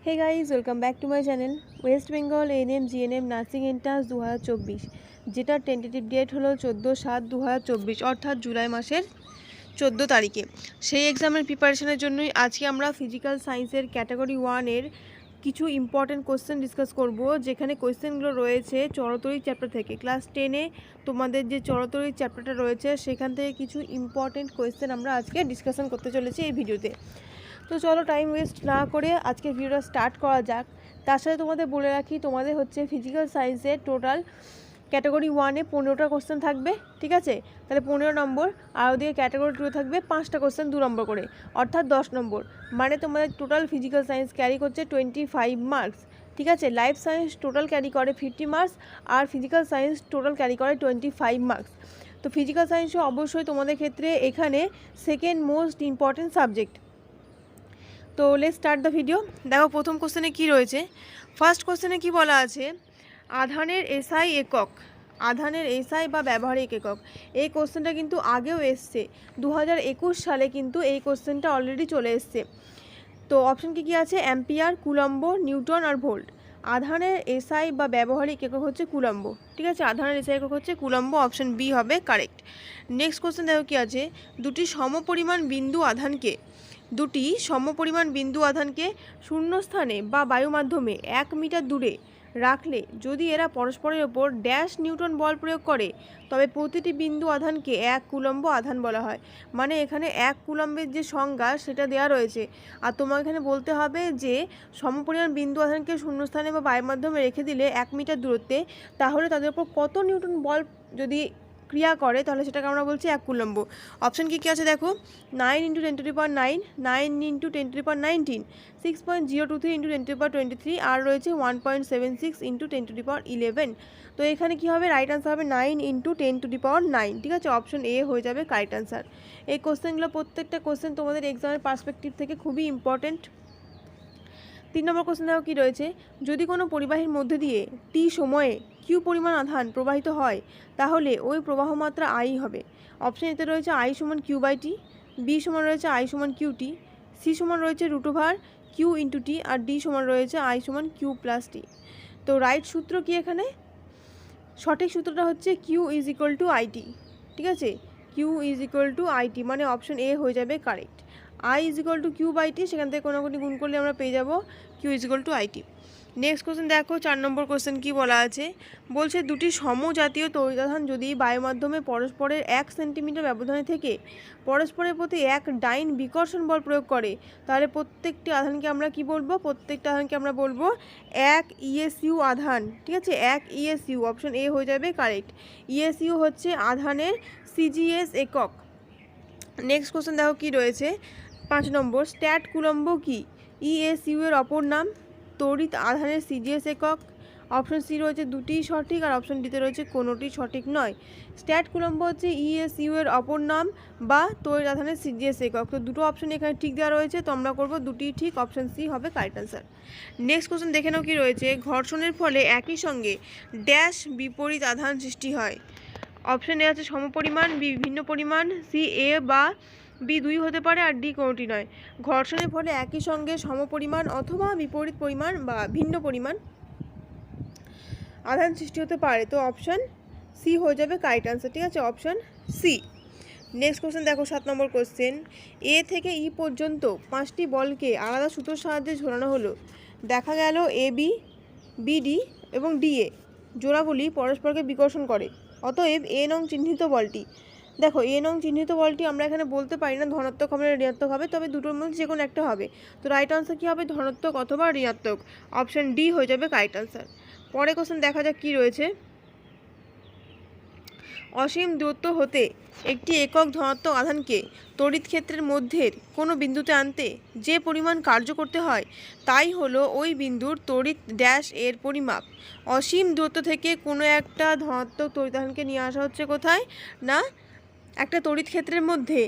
Hey guys, welcome back to my channel. West Bengal ANM GNM nursing entrance 2024, যেটার tentative date হলো 14/7/2024, অর্থাৎ জুলাই মাসের 14 তারিখে। সেই এক্সামের প্রিপারেশনের জন্যই আজকে আমরা ফিজিক্যাল সায়েন্সের ক্যাটাগরি 1-এর কিছু ইম্পর্টেন্ট কোশ্চেন ডিসকাস করব, যেখানে কোশ্চেনগুলো রয়েছে চরতরি চ্যাপ্টার থেকে। ক্লাস 10-এ তোমাদের যে চরতরি চ্যাপ্টারটা রয়েছে সেখান থেকে কিছু ইম্পর্টেন্ট কোশ্চেন আমরা আজকে ডিসকাশন করতে চলেছি এই ভিডিওতে। তো চলো টাইম ওয়েস্ট না করে আজকের ভিডিওটা স্টার্ট করা যাক। তার সাথে তোমাদের বলে রাখি, তোমাদের হচ্ছে ফিজিক্যাল সায়েন্সের টোটাল ক্যাটাগরি 1-এ 15টা কোশ্চেন থাকবে, ঠিক আছে? তাহলে 15 নম্বর, আর ওদিকে ক্যাটাগরি 2 থাকবে 5টা কোশ্চেন 2 নম্বর করে, অর্থাৎ 10 নম্বর। মানে তোমাদের টোটাল ফিজিক্যাল সায়েন্স ক্যারি করছে 25 মার্কস, ঠিক আছে? লাইফ সায়েন্স টোটাল ক্যারি করে 50 মার্কস, আর ফিজিক্যাল সায়েন্স টোটাল ক্যারি করে 25 মার্কস। তো ফিজিক্যাল সায়েন্সও অবশ্যই তোমাদের ক্ষেত্রে এখানে সেকেন্ড মোস্ট ইম্পর্টেন্ট সাবজেক্ট। তো লেটস স্টার্ট দ্য ভিডিও। দেখো প্রথম কোশ্চেনে কি রয়েছে। ফার্স্ট কোশ্চেনে কি বলা আছে, আধানের এসআই একক। আধানের এসআই বা ব্যবহারিক একক, এই কোশ্চেনটা কিন্তু আগেও এসছে, 2021 সালে কিন্তু এই কোশ্চেনটা অলরেডি চলে এসছে। তো অপশন কি আছে, অ্যাম্পিয়ার, কুলম্ব, নিউটন আর ভোল্ট। আধানের এসআই বা ব্যবহারিক একক হচ্ছে কুলম্ব, ঠিক আছে? আধানের এসআই একক হচ্ছে কুলম্ব, অপশন বি হবে কারেক্ট। নেক্সট কোশ্চেন দেখো কি আছে, দুটি সমপরিমাণ বিন্দু আধানকে শূন্যস্থানে বা বায়ু মাধ্যমে 1 মিটার দূরে রাখলে যদি এরা পরস্পরের ওপর ড্যাশ নিউটন বল প্রয়োগ করে, তবে প্রতিটি বিন্দু আধানকে 1 কুলম্ব আধান বলা হয়। মানে এখানে 1 কুলম্বের যে সংজ্ঞা সেটা দেওয়া রয়েছে, আর তোমাকে এখানে বলতে হবে যে সমপরিমাণ বিন্দু আধানকে শূন্যস্থানে বা বায়ুর মাধ্যমে রেখে দিলে 1 মিটার দূরত্বে, তাহলে তাদের উপর কত নিউটন বল যদি ক্রিয়া করে, তাহলে সেটাকে আমরা বলছি 1 কুলম্ব। অপশন কি আছে দেখো, 9 × 10⁹, 9 × 10⁻19, 6.023 × 10⁻23, আর রয়েছে 1.76 × 10⁻11। তো এখানে কি হবে, রাইট আনসার হবে 9 × 10⁹9, ঠিক আছে? অপশন এ হয়ে যাবে কারেক্ট আনসার। এই কোশ্চেনগুলো প্রত্যেকটা কোশ্চেন তোমাদের এক্সামের পার্সপেক্টিভ থেকে খুবই ইম্পর্টেন্ট। 3 নম্বর কোশ্চেন দেখো কি রয়েছে, যদি কোনো পরিবাহীর মধ্যে দিয়ে টি সময়ে কিউ পরিমাণ আধান প্রবাহিত হয়, তাহলে ওই প্রবাহ মাত্রা আই হবে। অপশন এতে রয়েছে আই সমান কিউ বাই টি, বি সমান রয়েছে আই সমান কিউ টি, সি সমান রয়েছে √কিউ × টি, আর ডি সমান রয়েছে আই সমান কিউ প্লাস টি। তো রাইট সূত্র কি এখানে, সঠিক সূত্রটা হচ্ছে কিউ = আইটি, ঠিক আছে? কিউ = আইটি, মানে অপশন এ হয়ে যাবে কারেক্ট। I = কিউ বাই টি, সেখান থেকে কোনো গুণ করলে আমরা পেয়ে যাব কিউ = আইটি। নেক্সট কোশ্চেন দেখো 4 নম্বর কোশ্চেন কি বলা আছে, বলছে দুটি সমজাতীয় তড়িতাধান যদি বায়ু মাধ্যমে পরস্পরের 1 সেন্টিমিটার ব্যবধানে থেকে পরস্পরের প্রতি 1 ডাইন বিকর্ষণ বল প্রয়োগ করে, তাহলে প্রত্যেকটি আধানকে আমরা কি বলবো, প্রত্যেকটা আধানকে আমরা বলবো 1 ইএসইউ আধান, ঠিক আছে? 1 ইএসইউ, অপশন এ হয়ে যাবে কারেক্ট। ইএসইউ হচ্ছে আধানের সিজিএস একক। নেক্সট কোশ্চেন দেখো কি রয়েছে, 5 নম্বর, স্ট্যাট কুলম্ব কি? ইএসইউ এর অপর নাম, তড়িৎ আধানের সিজিএস একক। অপশন সি রয়েছে দুটিই সঠিক, আর অপশন ডিতে রয়েছে কোনোটি সঠিক নয়। স্ট্যাট কুলম্ব হচ্ছে ইএসইউ এর অপর নাম বা তড়িৎ আধানের সিজিএস একক। তো দুটো অপশন এখানে ঠিক দেওয়া রয়েছে, তো আমরা করবো দুটিই ঠিক, অপশন সি হবে কারেক্ট আনসার। নেক্সট কোশ্চেন দেখে নাও কি রয়েছে, ঘর্ষণের ফলে একই সঙ্গে ড্যাশ বিপরীত আধান সৃষ্টি হয়। অপশন এ আছে সমপরিমাণ, বি ভিন্ন পরিমাণ, সি এ বা বি দুই হতে পারে, আর ডি কোনোটি নয়। ঘর্ষণের ফলে একই সঙ্গে সমপরিমাণ অথবা বিপরীত পরিমাণ বা ভিন্ন পরিমাণ আধান সৃষ্টি হতে পারে, তো অপশন সি হয়ে যাবে কারেক্ট আনসার, ঠিক আছে? Option C. নেক্সট কোশ্চেন দেখো 7 নম্বর কোশ্চেন, এ থেকে ই পর্যন্ত 5টি বলকে আলাদা সুতোর সাহায্যে ঝোলানো হলো। দেখা গেল এ বি, বিডি এবং ডিএ জোড়াগুলি পরস্পরকে বিকর্ষণ করে। অতএব এ নং চিহ্নিত বলটি, দেখো এ নং চিহ্নিত বলটি আমরা এখানে বলতে পারি না ধনাত্মক হবে না ঋণাত্মক হবে, তবে দুটোর মধ্যে যে কোনো একটা হবে। তো রাইট আনসার কী হবে, ধনাত্মক অথবা ঋণাত্মক, অপশন ডি হয়ে যাবে কারেক্ট আনসার। পরে কোশ্চেন দেখা যাক কি রয়েছে, অসীম দূরত্ব হতে একটি একক ধনাত্মক আধানকে তড়িৎ ক্ষেত্রের মধ্যের কোনো বিন্দুতে আনতে যে পরিমাণ কার্য করতে হয়, তাই হলো ওই বিন্দুর তড়িৎ ড্যাশ এর পরিমাপ। অসীম দূরত্ব থেকে কোনো একটা ধনাত্মক তড়িতাধানকে নিয়ে আসা হচ্ছে কোথায় না, একটা তড়িৎ ক্ষেত্রের মধ্যে।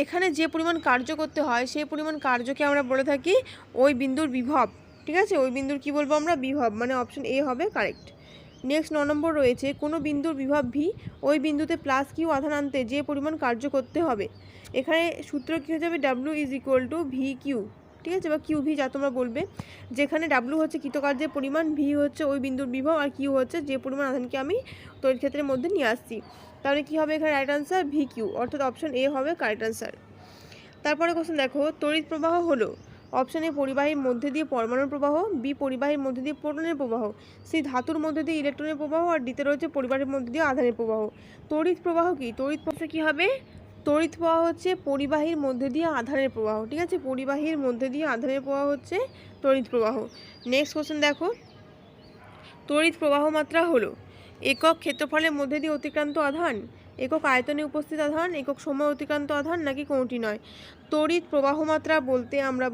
এখানে যে পরিমাণ কার্য করতে হয় সেই পরিমাণ কার্যকে আমরা বলে থাকি ওই বিন্দুর বিভব, ঠিক আছে? ওই বিন্দুর কি বলবো আমরা, বিভব, মানে অপশন এ হবে কারেক্ট। নেক্সট 9 নম্বর রয়েছে, কোনো বিন্দুর বিভব ভি, ওই বিন্দুতে প্লাস কিউ আধান আনতে যে পরিমাণ কার্য করতে হবে। এখানে সূত্র কী হয়ে যাবে, ডাব্লিউ = ভি কিউ, ঠিক আছে, বা কিউ ভি যা তোমরা বলবে, যেখানে ডাব্লু হচ্ছে কৃতকার্যের পরিমাণ, ভি হচ্ছে ওই বিন্দুর বিভব, আর কিউ হচ্ছে যে পরিমাণ আধানকে আমি তড়িৎ ক্ষেত্রের মধ্যে নিয়ে আসছি। তাহলে কী হবে এখানে রাইট আনসার ভি কিউ, অর্থাৎ অপশন এ হবে কারেক্ট আনসার। তারপরে কোশ্চেন দেখো, তড়িৎ প্রবাহ হলো অপশন এ পরিবাহীর মধ্যে দিয়ে পরমাণুর প্রবাহ, বি পরিবাহীর মধ্যে দিয়ে প্রোটনের প্রবাহ, সি ধাতুর মধ্যে দিয়ে ইলেকট্রনের প্রবাহ, আর ডিতে রয়েছে পরিবাহীর মধ্যে দিয়ে আধানের প্রবাহ। তড়িৎ প্রবাহ কি? তড়িৎ প্রবাহ কী হবে? তড়িৎ প্রবাহ হচ্ছে পরিবাহীর মধ্যে দিয়ে আধানের প্রবাহ। ঠিক আছে, পরিবাহীর মধ্যে দিয়ে আধানের প্রবাহ হচ্ছে তড়িৎ প্রবাহ। নেক্সট কোশ্চেন দেখো, তড়িৎ প্রবাহ মাত্রা হলো একক ক্ষেত্রফলের মধ্যে দিয়ে অতিক্রান্ত আধান, একক আয়তনে উপস্থিত আধান, একক সময় অতিক্রান্ত আধান, নাকি কোনটি নয়? তড়িৎ প্রবাহ মাত্রা বলতে আমরা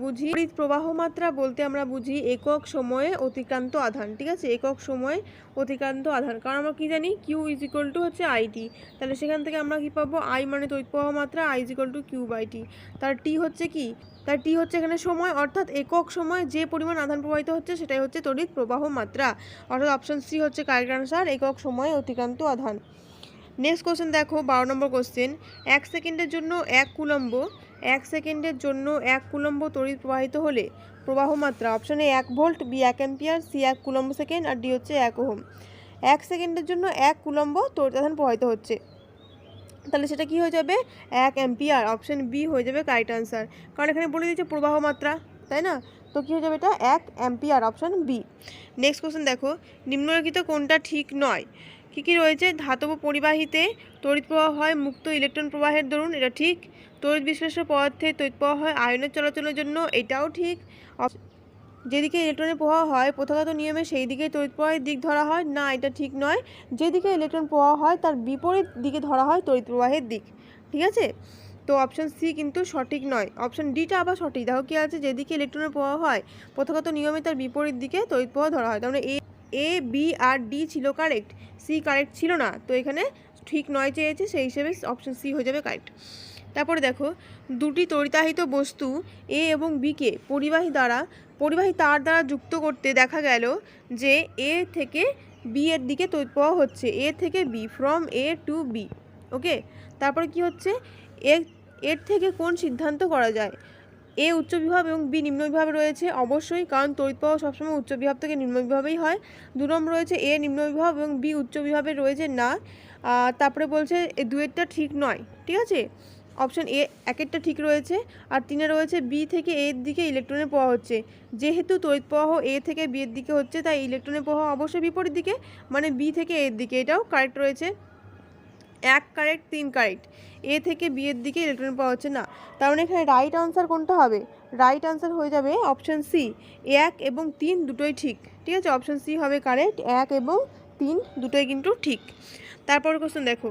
বুঝি একক সময়ে অতিক্রান্ত আধান। ঠিক আছে, একক সময়ে অতিক্রান্ত আধান, কারণ আমরা কি জানি কিউ ইজ ইকুয়াল টু হচ্ছে আইটি, তাহলে সেখান থেকে আমরা কি পাবো? আই মানে তড়িৎ প্রবাহ মাত্রা, I is equal to Q by T. তার টি হচ্ছে কি? তার টি হচ্ছে এখানে সময়, অর্থাৎ একক সময় যে পরিমাণ আধান প্রবাহিত হচ্ছে সেটাই হচ্ছে তড়িৎ প্রবাহ মাত্রা, অর্থাৎ অপশন সি হচ্ছে কারেক্ট আনসার, একক সময়ে অতিক্রান্ত আধান। নেক্সট কোশ্চেন দেখো, 12 নম্বর কোশ্চেন, 1 সেকেন্ডের জন্য 1 কুলম্ব তড়িৎ প্রবাহিত হলে প্রবাহ মাত্রা option A 1 volt, B 1 ampere, C 1 coulomb second, আর ডি হচ্ছে 1 ওহম। 1 সেকেন্ডের জন্য 1 কুলম্ব তড়িৎ আধান প্রবাহিত হচ্ছে, তাহলে সেটা কি হয়ে যাবে? 1 অ্যাম্পিয়ার, অপশন বি হয়ে যাবে কারেক্ট আনসার, কারণ এখানে বলে দিয়েছে প্রবাহ মাত্রা, তাই না? তো কী হয়ে যাবে এটা? 1 ampere, option B. Next question দেখো, নিম্নলিখিত কোনটা ঠিক নয়? কী রয়েছে? ধাতব পরিবাহীতে তড়িৎ প্রবাহ হয় মুক্ত ইলেকট্রন প্রবাহের দরুন, এটা ঠিক। তড়িৎ বিশ্লেষ্য পদার্থে তড়িৎ প্রবাহ হয় আয়নের চলাচলের জন্য, এটাও ঠিক। যেদিকে ইলেকট্রনের প্রবাহ হয় প্রথাগত নিয়মে সেই দিকেই তড়িৎ প্রবাহের দিক ধরা হয়, না এটা ঠিক নয়। যেদিকে ইলেকট্রন প্রবাহ হয় তার বিপরীত দিকে ধরা হয় তড়িৎ প্রবাহের দিক। ঠিক আছে, তো অপশন সি কিন্তু সঠিক নয়, অপশন ডিটা আবার সঠিক। দেখো কি আছে, যেদিকে ইলেকট্রনের প্রবাহ হয় প্রথাগত নিয়মে তার বিপরীত দিকে তড়িৎ প্রবাহ ধরা হয়, তার মানে এ বি আর ডি ছিল কারেক্ট, সি কারেক্ট ছিল না, তো এখানে ঠিক নয় চেয়েছে, সেই হিসেবে অপশন সি হয়ে যাবে কারেক্ট। তারপরে দেখো, দুটি তড়িতাহিত বস্তু এ এবং বিকে পরিবাহী তার দ্বারা যুক্ত করতে দেখা গেল যে এ থেকে বি এর দিকে তড়িৎ প্রবাহ হচ্ছে, এ থেকে B, from A to B. Okay, তারপরে কি হচ্ছে? এর থেকে কোন সিদ্ধান্ত করা যায়? এ উচ্চ বিভব এবং বি নিম্ন বিভবে রয়েছে, অবশ্যই, কারণ তড়িৎ প্রবাহ সবসময় উচ্চ বিভব থেকে নিম্ন বিভবেই হয়। 2 নম্বর রয়েছে এ নিম্ন বিভব এবং বি উচ্চ বিভবে রয়েছে না। তারপরে বলছে এই দুয়েরটা ঠিক নয়। ঠিক আছে, অপশন এ একেরটা ঠিক রয়েছে, আর 3 রয়েছে বি থেকে এর দিকে ইলেকট্রনের প্রবাহ হচ্ছে। যেহেতু তড়িৎ প্রবাহ এ থেকে বি এর দিকে হচ্ছে, তাই ইলেকট্রনের প্রবাহ অবশ্যই বিপরীত দিকে, মানে বি থেকে এর দিকে, এটাও কারেক্ট রয়েছে। 1 কারেক্ট, 3 কারেক্ট, এ থেকে বি এর দিকে ইলেকট্রন পাওয়া হচ্ছে না, তার মানে এখানে রাইট আনসার কোনটা হবে? রাইট আনসার হয়ে যাবে অপশন সি, 1 এবং 3 দুটোই ঠিক। ঠিক আছে, অপশন সি হবে কারেক্ট, 1 এবং 3 দুটোই কিন্তু ঠিক। তারপর কোশ্চেন দেখো,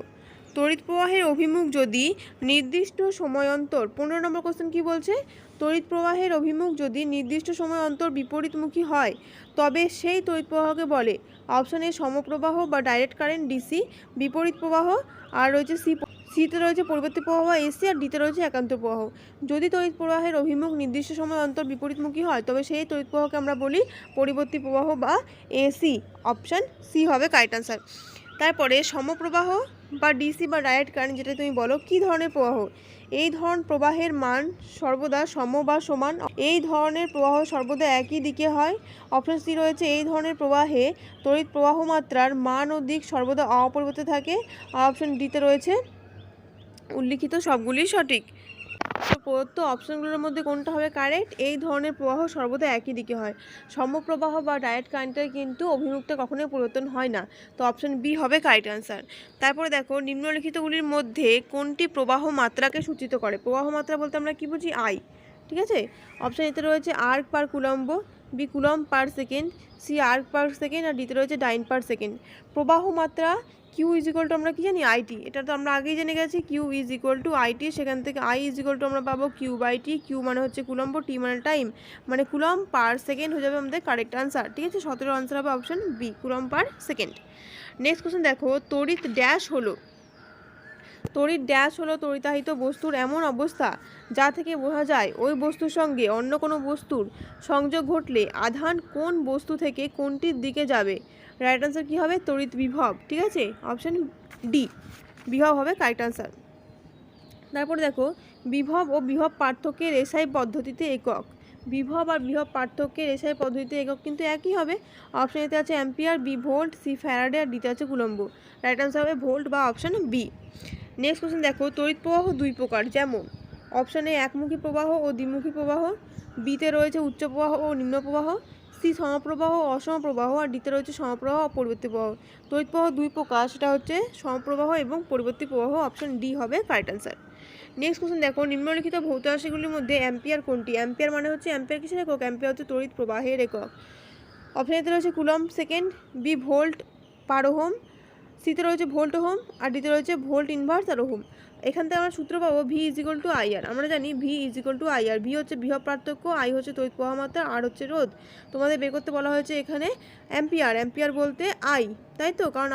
তড়িৎ প্রবাহের অভিমুখ যদি নির্দিষ্ট সময় অন্তর, 15 নম্বর কোশ্চেন কি বলছে? তড়িৎ প্রবাহের অভিমুখ যদি নির্দিষ্ট সময় অন্তর বিপরীতমুখী হয় তবে সেই তড়িৎ প্রবাহকে বলে অপশন এ সমপ্রবাহ বা ডাইরেক্ট কারেন্ট ডিসি, বিপরীত প্রবাহ, আর রয়েছে সিতে রয়েছে পরিবর্তী প্রবাহ এসি, আর ডিতে রয়েছে একান্ত প্রবাহ। যদি তড়িৎ প্রবাহের অভিমুখ নির্দিষ্ট সময় অন্তর বিপরীতমুখী হয় তবে সেই তড়িৎ প্রবাহকে আমরা বলি পরিবর্তী প্রবাহ বা এসি, অপশন সি হবে কারেক্ট আনসার। তারপরে সমপ্রবাহ বা ডিসি বা ডাইরেক্ট কারেন্ট যেটা তুমি বলো, কী ধরনের প্রবাহ? এই ধরনের প্রবাহের মান সর্বদা সম বা সমান, এই ধরনের প্রবাহ সর্বদা একই দিকে হয়। অপশন সি রয়েছে এই ধরনের প্রবাহে তড়িৎ প্রবাহ মাত্রার মান ও দিক সর্বদা অপরিবর্তিত থাকে, আর অপশন ডিতে রয়েছে উল্লিখিত সবগুলি সঠিক। তো প্রদত্ত অপশনগুলোর মধ্যে কোনটা হবে কারেক্ট? এই ধরনের প্রবাহ সর্বদা একই দিকে হয়। সমপ্রবাহ বা ডাইরেক্ট কারেন্টের কিন্তু অভিমুখটা কখনোই পরিবর্তন হয় না, তো অপশন বি হবে কারেক্ট আনসার। তারপরে দেখো, নিম্নলিখিতগুলির মধ্যে কোনটি প্রবাহ মাত্রাকে সূচিত করে? প্রবাহ মাত্রা বলতে আমরা কি বুঝি? আই। ঠিক আছে, অপশন এতে রয়েছে erg per coulomb, B coulomb per second, C erg per second, আর ডিতে রয়েছে ডাইন পার সেকেন্ড। প্রবাহ মাত্রা কিউ ইজ ইকুয়াল টু আমরা কি জানি? আইটি, এটা তো আমরা আগেই জেনে গেছি, Q is equal to IT, সেখান থেকে আই ইজ ইকুয়াল টু আমরা পাবো কিউ বাই টি, কিউ মানে হচ্ছে কুলম্ব, টি মানে টাইম, মানে কুলম্ব পার সেকেন্ড হয়ে যাবে আমাদের কারেক্ট আনসার। ঠিক আছে, 17 আনসার হবে option B, coulomb per second. Next question দেখো, তড়িৎ ড্যাশ হলো তড়িতাহিত বস্তুর এমন অবস্থা যা থেকে বোঝা যায় ওই বস্তুর সঙ্গে অন্য কোনো বস্তুর সংযোগ ঘটলে আধান কোন বস্তু থেকে কোনটির দিকে যাবে? রাইট আনসার কী হবে? তড়িৎ বিভব। ঠিক আছে, অপশন ডি, বিভব হবে কারেক্ট আনসার। তারপরে দেখো, বিভব ও বিভব পার্থক্যের এসআই পদ্ধতিতে একক, বিভব আর বিভব পার্থক্যের এসআই পদ্ধতিতে একক কিন্তু একই হবে। অপশন এতে আছে ampere, B volt, C Faraday আর ডিতে আছে কুলম্ব। রাইট আনসার হবে ভোল্ট বা অপশন বি। নেক্সট কোশ্চেন দেখো, তড়িৎ প্রবাহ দুই প্রকার, যেমন অপশানে একমুখী প্রবাহ ও দ্বিমুখী প্রবাহ, বিতে রয়েছে উচ্চ প্রবাহ ও নিম্ন প্রবাহ, সি সমপ্রবাহ ও অসম প্রবাহ আর ডিতে রয়েছে সমপ্রবাহ ও পরিবর্তী প্রবাহ। তড়িৎ প্রবাহ দুই প্রকার, সেটা হচ্ছে সমপ্রবাহ এবং পরিবর্তী প্রবাহ। অপশন ডি হবে কারেক্ট অ্যান্সার। নেক্সট কোশ্চেন দেখো, নিম্নলিখিত ভৌত রাশিগুলির মধ্যে অ্যাম্পিয়ার কোনটি? অ্যাম্পিয়ার মানে হচ্ছে, অ্যাম্পিয়ার কিসের একক? অ্যাম্পিয়ার হচ্ছে তড়িৎ প্রবাহের একক। অপশন এতে রয়েছে coulomb second, B volt per ohm, সিতে রয়েছে ভোল্ট ওহম আর ডিতে রয়েছে ভোল্ট ইনভার্স আর ওহম। এখান থেকে আমরা সূত্র পাবো V is equal two IR. আমরা জানি V is equal two IR. V হচ্ছে বিভব পার্থক্য, আই হচ্ছে তড়িৎ প্রবাহ মাত্রা, আর হচ্ছে রোধ। তোমাদের বের করতে বলা হয়েছে এখানে অ্যাম্পিয়ার। অ্যাম্পিয়ার বলতে আই, তাই তো, কারণ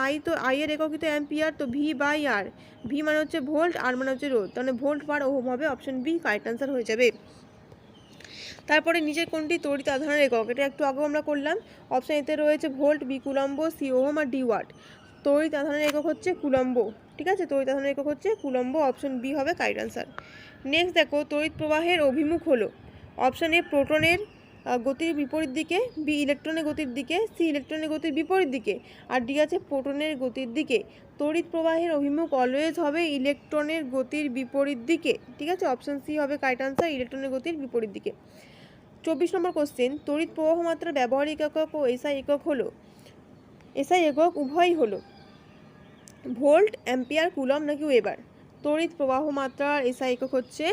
আই এর এককই তো অ্যাম্পিয়ার, তো ভি বাই আর। ভি মানে হচ্ছে ভোল্ট, আর মানে হচ্ছে রোধ, তাহলে ভোল্ট পার ওহম হবে। অপশন বি কারেক্ট অ্যান্সার হয়ে যাবে। তারপরে নিচের কোনটি তড়িৎ আধানের একক? এটা একটু আগেও আমরা করলাম। অপশন এতে রয়েছে volt, B coulomb, C ohm আর ডি ওয়াট। তড়িৎ আধানের একক হচ্ছে কুলম্ব। ঠিক আছে, তড়িৎ আধানের একক হচ্ছে কুলম্ব। অপশন বি হবে কারেক্ট অ্যান্সার। নেক্সট দেখো, তড়িৎ প্রবাহের অভিমুখ হলো অপশন এ প্রোটনের গতির বিপরীত দিকে, বি ইলেকট্রনের গতির দিকে, সি ইলেকট্রনের গতির বিপরীত দিকে আর ডি আছে প্রোটনের গতির দিকে। তড়িৎ প্রবাহের অভিমুখ অলওয়েজ হবে ইলেকট্রনের গতির বিপরীত দিকে। ঠিক আছে, অপশন সি হবে কারেক্ট অ্যান্সার, ইলেকট্রনের গতির বিপরীত দিকে। 24 নম্বর কোশ্চেন, তড়িৎ প্রবাহ মাত্রা ব্যবহারিক একক ও এসআই একক হলো, এসআই একক উভয়ই হলো ভোল্ট, অ্যাম্পিয়ার, কুলম নাকি ওয়েবার? তড়িৎ প্রবাহ মাত্রার এসআই একক হচ্ছে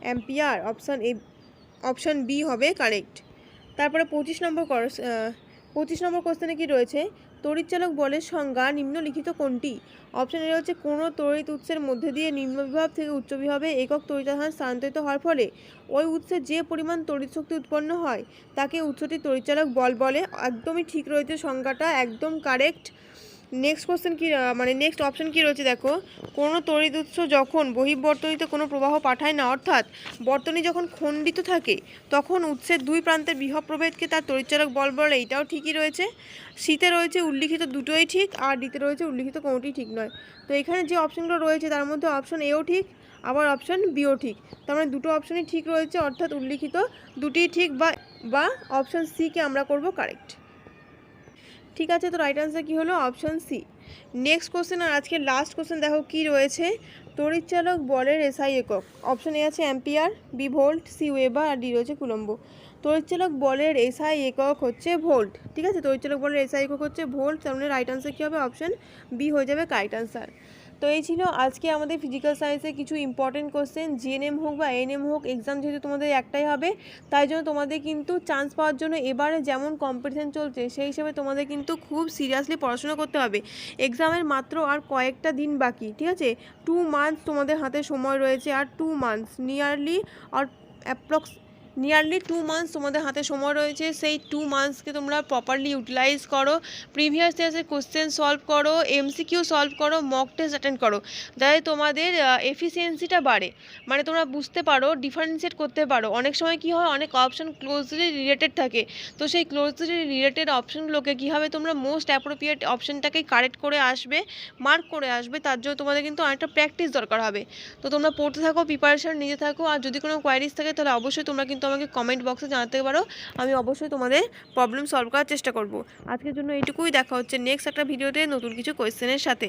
অ্যাম্পিয়ার। অপশন বি হবে কারেক্ট। তারপরে 25 নম্বর কোশ্চেনে কি রয়েছে? তড়িৎচালক বলের সংজ্ঞা নিম্নলিখিত কোনটি? অপশন এ হচ্ছে, কোনো তড়িৎ উৎসের মধ্যে দিয়ে নিম্ন বিভব থেকে উচ্চ বিভবে একক তড়িতাধান স্থানান্তরিত হওয়ার ফলে ওই উৎসে যে পরিমাণ তড়িৎ শক্তি উৎপন্ন হয় তাকে উৎসটি তড়িৎচালক বল বলে। একদমই ঠিক রয়েছে সংজ্ঞাটা, একদম কারেক্ট। নেক্সট কোশ্চেন কি, নেক্সট অপশন কি রয়েছে দেখো, কোনো তড়িৎ উৎস যখন বহির্বর্তনীতে কোনো প্রবাহ পাঠায় না, অর্থাৎ বর্তনী যখন খণ্ডিত থাকে তখন উৎসের দুই প্রান্তের বিভব প্রভেদকে তার তড়িৎচালক বল বলে। এটাও ঠিকই রয়েছে। সিতে রয়েছে উল্লিখিত দুটোই ঠিক আর ডিতে রয়েছে উল্লিখিত কোনোটিই ঠিক নয়। তো এখানে যে অপশনগুলো রয়েছে তার মধ্যে অপশন এও ঠিক, আবার অপশন বিও ঠিক। তার মানে দুটো অপশনই ঠিক রয়েছে, অর্থাৎ উল্লিখিত দুটিই ঠিক, বা অপশন সিকে আমরা করব কারেক্ট। ঠিক আছে, তো রাইট আনসার কী হলো? Option C. নেক্সট কোশ্চেন আর আজকের লাস্ট কোশ্চেন দেখো কি রয়েছে। তড়িৎচালক বলের এসআই একক। অপশন এ আছে ampere, B volt, C weber আর ডি রয়েছে কুলম্ব। তড়িৎচালক বলের এসআই একক হচ্ছে ভোল্ট। ঠিক আছে, তড়িৎচালক বলের এসআই একক হচ্ছে ভোল্ট। তার মানে রাইট আনসার কী হবে? অপশন বি হয়ে যাবে কারেক্ট আনসার। তো এই ছিল আজকে আমাদের ফিজিক্যাল সায়েন্সের কিছু ইম্পর্টেন্ট কোশ্চেন। জিএনএম হোক বা এএনএম হোক, এক্সাম যেহেতু তোমাদের একটাই হবে, তাই জন্য তোমাদের কিন্তু চান্স পাওয়ার জন্য এবারে যেমন কম্পিটিশান চলছে সেই হিসেবে তোমাদের কিন্তু খুব সিরিয়াসলি পড়াশোনা করতে হবে। এক্সামের মাত্র আর কয়েকটা দিন বাকি। ঠিক আছে, 2 মান্থস তোমাদের হাতে সময় রয়েছে, আর 2 মান্থস নিয়ারলি 2 মান্থস তোমাদের হাতে সময় রয়েছে। সেই 2 মান্থসকে তোমরা প্রপারলি ইউটিলাইজ করো, প্রিভিয়াস ইয়ার্সের কোশ্চেন সলভ করো, এমসিকিউ সলভ করো, মক টেস্ট অ্যাটেন্ড করো, যাতে তোমাদের এফিসিয়েন্সিটা বাড়ে, মানে তোমরা বুঝতে পারো, ডিফারেন্সিয়েট করতে পারো। অনেক সময় কি হয়, অনেক অপশন ক্লোজলি রিলেটেড থাকে, তো সেই ক্লোজলি রিলেটেড অপশনগুলোকে কীভাবে তোমরা মোস্ট অ্যাপ্রোপ্রিয়েট অপশনটাকে কারেক্ট করে আসবে, মার্ক করে আসবে, তার জন্য তোমাদের কিন্তু অনেকটা প্র্যাকটিস দরকার হবে। তো তোমরা পড়তে থাকো, প্রিপারেশন নিতে থাকো, আর যদি কোনো কোয়ারিজ থাকে তাহলে অবশ্যই তোমরা কিন্তু আমাকে কমেন্ট বক্সে জানাতে পারো। আমি অবশ্যই তোমাদের প্রবলেম সলভ করার চেষ্টা করব। আজকের জন্য এইটুকুই, দেখা হচ্ছে নেক্সট একটা ভিডিওতে নতুন কিছু কোয়েশ্চেনের সাথে।